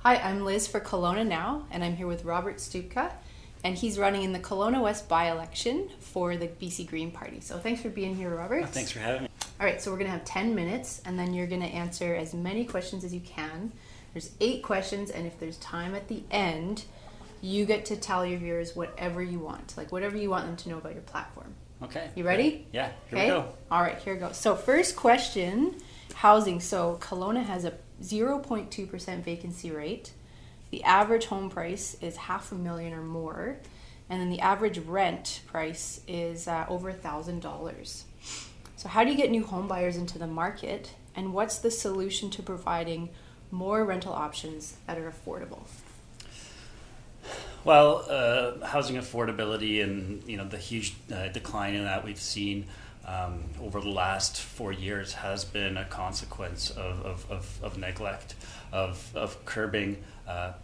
Hi, I'm Liz for KelownaNow, and I'm here with Robert Stupka, and he's running in the Kelowna-West By-Election for the BC Green Party. So thanks for being here, Robert. Oh, thanks for having me. All right, so we're going to have 10 minutes, and then you're going to answer as many questions as you can. There's 8 questions, and if there's time at the end, you get to tell your viewers whatever you want, like whatever you want them to know about your platform. Okay. You ready? Yeah, here we go. All right, here we go. So first question, housing. So Kelowna has a 0.2% vacancy rate. The average home price is $500,000 or more, and then the average rent price is over $1,000. So how do you get new home buyers into the market, and what's the solution to providing more rental options that are affordable? Well, housing affordability and the huge decline in that we've seen over the last 4 years has been a consequence of neglect, of curbing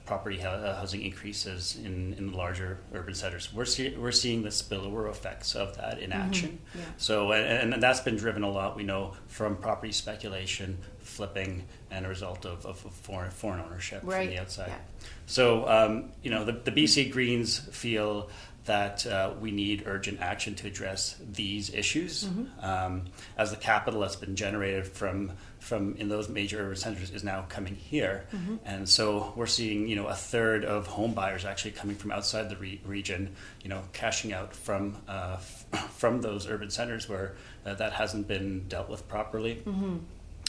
property housing increases in larger urban centers. We're seeing the spillover effects of that in action. Yeah. So and that's been driven a lot, we know, from property speculation, flipping, and a result of foreign ownership from the outside. Yeah. So the BC Greens feel that we need urgent action to address these issues, as the capital that's been generated from in those major urban centers is now coming here, and so we're seeing a third of home buyers actually coming from outside the region, cashing out from those urban centers where that hasn't been dealt with properly.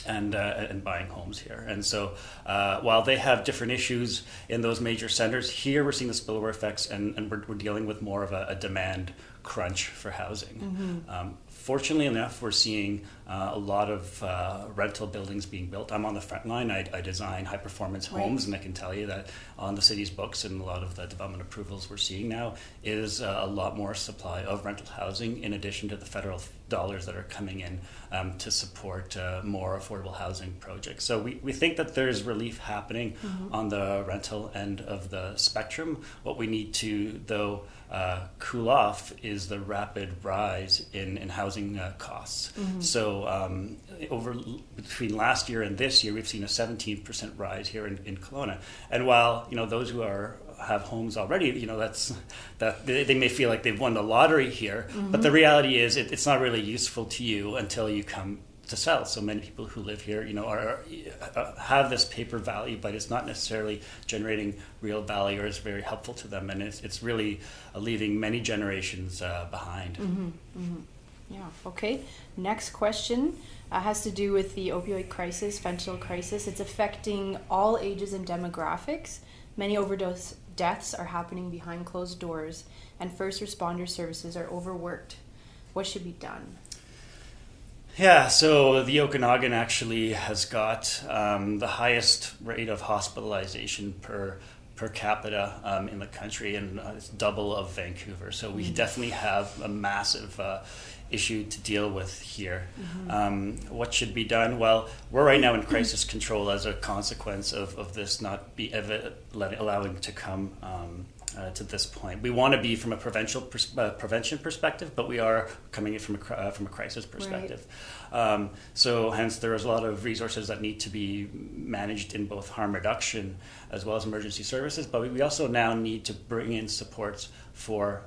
And buying homes here. And so while they have different issues in those major centers, here we're seeing the spillover effects, and we're dealing with more of a demand crunch for housing. Fortunately enough, we're seeing a lot of rental buildings being built. I'm on the front line. I design high performance homes, and I can tell you that on the city's books and a lot of the development approvals we're seeing now is a lot more supply of rental housing, in addition to the federal dollars that are coming in to support more affordable housing projects. So we think that there's relief happening on the rental end of the spectrum. What we need to, though, cool off is the rapid rise in housing costs. So between last year and this year, we've seen a 17% rise here in Kelowna. And while those who have homes already, that they may feel like they've won the lottery here, but the reality is it's not really useful to you until you come to sell. So many people who live here, have this paper value, but it's not necessarily generating real value or is very helpful to them, and it's really leaving many generations behind. Yeah. Okay. Next question has to do with the opioid crisis, fentanyl crisis. It's affecting all ages and demographics. Many overdose deaths are happening behind closed doors, and first responder services are overworked. What should be done? Yeah, so the Okanagan actually has got the highest rate of hospitalization per capita in the country, and it's double of Vancouver. So we definitely have a massive issue to deal with here. What should be done? Well, we're right now in crisis control as a consequence of this not be allowing to come to this point. We want to be from a prevention perspective, but we are coming in from a crisis perspective. So hence there is a lot of resources that need to be managed in both harm reduction as well as emergency services, but we also now need to bring in supports for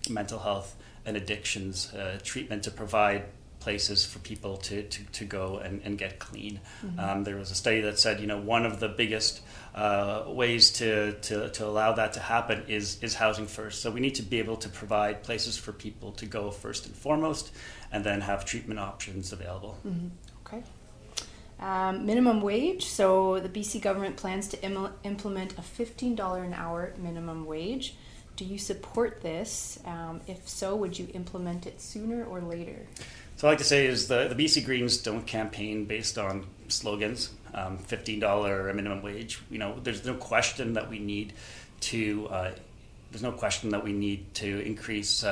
mental health and addictions treatment, to provide places for people to go and get clean. There was a study that said, one of the biggest ways to allow that to happen is housing first. So we need to be able to provide places for people to go first and foremost, and then have treatment options available. Okay. Minimum wage. So the BC government plans to implement a $15 an hour minimum wage. Do you support this? If so, would you implement it sooner or later? So I like to say is the BC Greens don't campaign based on slogans. $15 minimum wage. There's no question that we need to. There's no question that we need to increase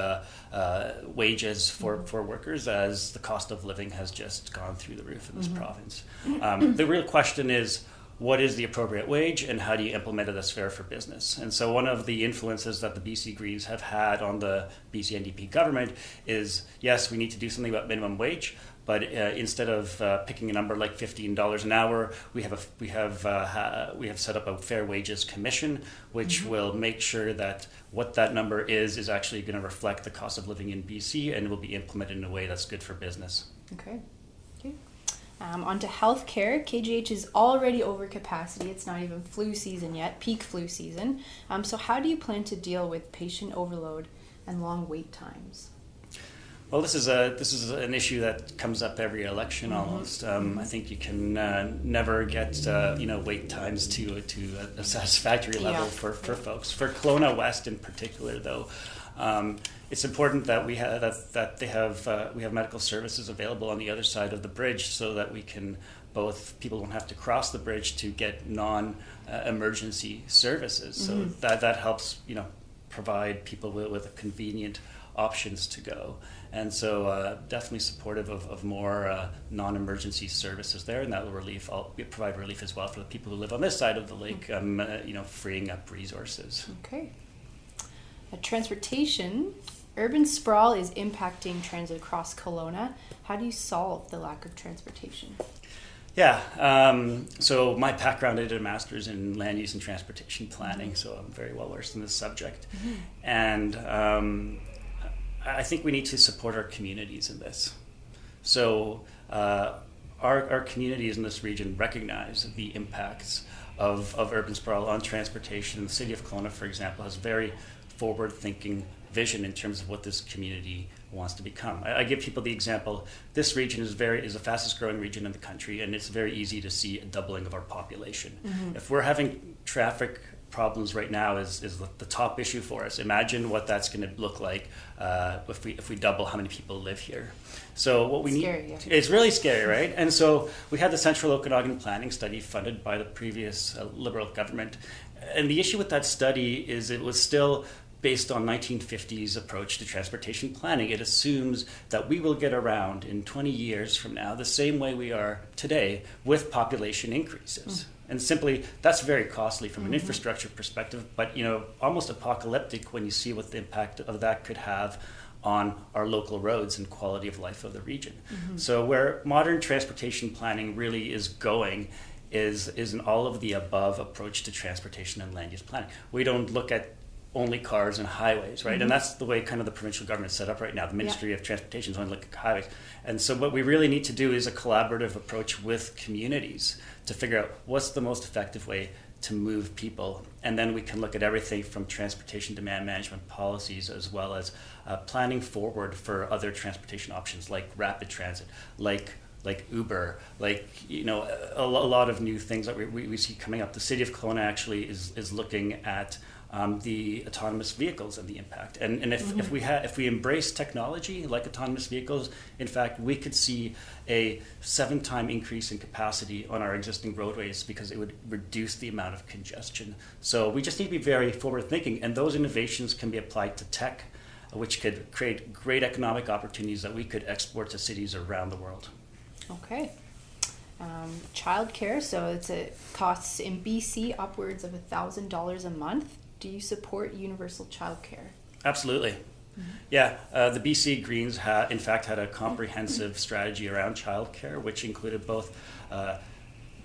wages for workers, as the cost of living has just gone through the roof in this province. The real question is, what is the appropriate wage, and how do you implement it that's fair for business? And so one of the influences that the BC Greens have had on the BC NDP government is, yes, we need to do something about minimum wage, but instead of picking a number like $15 an hour, we have set up a Fair Wages Commission, which will make sure that what that number is actually going to reflect the cost of living in BC, and will be implemented in a way that's good for business. Okay. On to healthcare. KGH is already over capacity. It's not even flu season yet, peak flu season. So how do you plan to deal with patient overload and long wait times? Well, this is an issue that comes up every election almost. I think you can never get wait times to a satisfactory level for folks. For Kelowna-West in particular, though, it's important that we have we have medical services available on the other side of the bridge, so that people don't have to cross the bridge to get non-emergency services. So that helps provide people with convenient options to go. And so definitely supportive of more non-emergency services there, and that will provide relief as well for the people who live on this side of the lake, freeing up resources. Okay. Transportation. Urban sprawl is impacting transit across Kelowna. How do you solve the lack of transportation? Yeah, so my background, I did a master's in land use and transportation planning, so I'm very well versed in this subject. And I think we need to support our communities in this. So our communities in this region recognize the impacts of urban sprawl on transportation. The city of Kelowna, for example, has very forward-thinking vision in terms of what this community wants to become. I give people the example, this region is the fastest growing region in the country, and it's very easy to see a doubling of our population. If we're having traffic problems right now is the top issue for us. Imagine what that's going to look like if we double how many people live here. So what we need, it's really scary, right? And so we had the Central Okanagan Planning Study funded by the previous Liberal government, and the issue with that study is it was still based on 1950s approach to transportation planning. It assumes that we will get around in 20 years from now the same way we are today with population increases. And simply, that's very costly from an infrastructure perspective, but almost apocalyptic when you see what the impact of that could have on our local roads and quality of life of the region. So where modern transportation planning really is going is an all of the above approach to transportation and land use planning. We don't look at only cars and highways, right? And that's the way kind of the provincial government is set up right now. The Ministry of Transportation is only looking at highways. And so what we really need to do is a collaborative approach with communities to figure out what's the most effective way to move people. And then we can look at everything from transportation demand management policies, as well as planning forward for other transportation options like rapid transit, like Uber, a lot of new things that we see coming up. The city of Kelowna actually is looking at the autonomous vehicles and the impact. And if we embrace technology like autonomous vehicles, in fact, we could see a 7-time increase in capacity on our existing roadways, because it would reduce the amount of congestion. So we just need to be very forward thinking, and those innovations can be applied to tech, which could create great economic opportunities that we could export to cities around the world. Okay. Childcare, so it costs in BC upwards of $1,000 a month. Do you support universal childcare? Absolutely. Yeah, the BC Greens in fact had a comprehensive strategy around childcare, which included both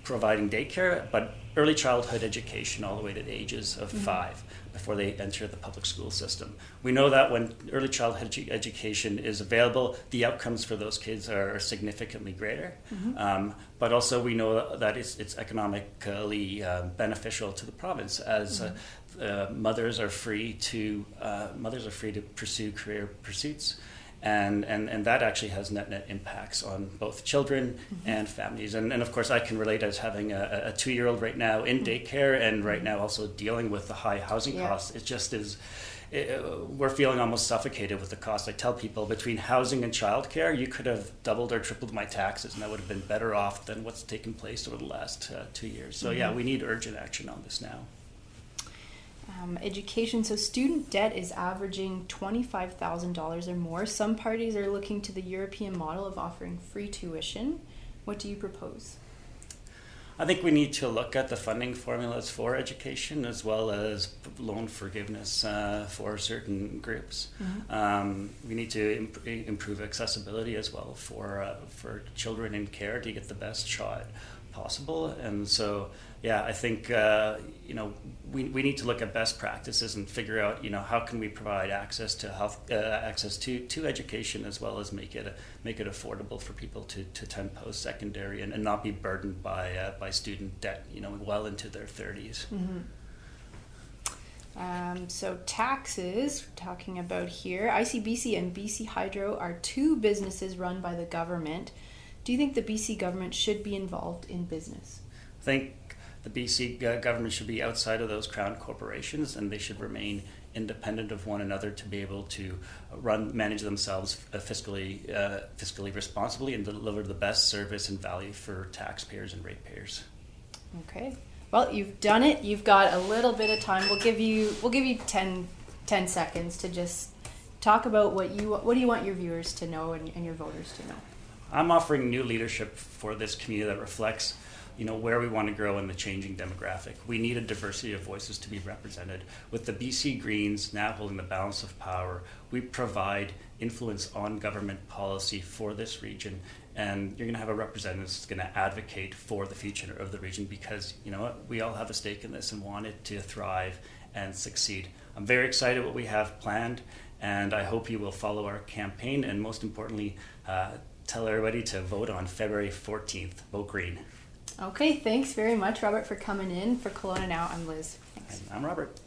providing daycare, but early childhood education all the way to the ages of 5 before they enter the public school system. We know that when early childhood education is available, the outcomes for those kids are significantly greater. But also we know that it's economically beneficial to the province, as mothers are free to pursue career pursuits. And that actually has net impacts on both children and families. And of course, I can relate as having a 2-year-old right now in daycare, and right now also dealing with the high housing costs. It just is, we're feeling almost suffocated with the cost. I tell people, between housing and childcare, you could have doubled or tripled my taxes, and I would have been better off than what's taken place over the last 2 years. So yeah, we need urgent action on this now. Education, so student debt is averaging $25,000 or more. Some parties are looking to the European model of offering free tuition. What do you propose? I think we need to look at the funding formulas for education as well as loan forgiveness for certain groups. We need to improve accessibility as well for children in care to get the best shot possible. And so, yeah, I think we need to look at best practices and figure out how can we provide access to health, access to education, as well as make it affordable for people to attend post secondary and not be burdened by student debt well into their 30s. So taxes, we're talking about here. ICBC and BC Hydro are two businesses run by the government. Do you think the BC government should be involved in business? I think the BC government should be outside of those crown corporations, and they should remain independent of one another to be able to manage themselves fiscally responsibly and deliver the best service and value for taxpayers and ratepayers. Okay. Well, you've done it. You've got a little bit of time. We'll give you 10 seconds to just talk about what do you want your viewers to know and your voters to know. I'm offering new leadership for this community that reflects where we want to grow in the changing demographic. We need a diversity of voices to be represented. With the BC Greens now holding the balance of power, we provide influence on government policy for this region, and you're going to have a representative that's going to advocate for the future of the region, because we all have a stake in this and want it to thrive and succeed. I'm very excited what we have planned, and I hope you will follow our campaign, and most importantly, tell everybody to vote on February 14th. Vote green. Okay, thanks very much, Robert, for coming in. For Kelowna Now, I'm Liz. Thanks. I'm Robert.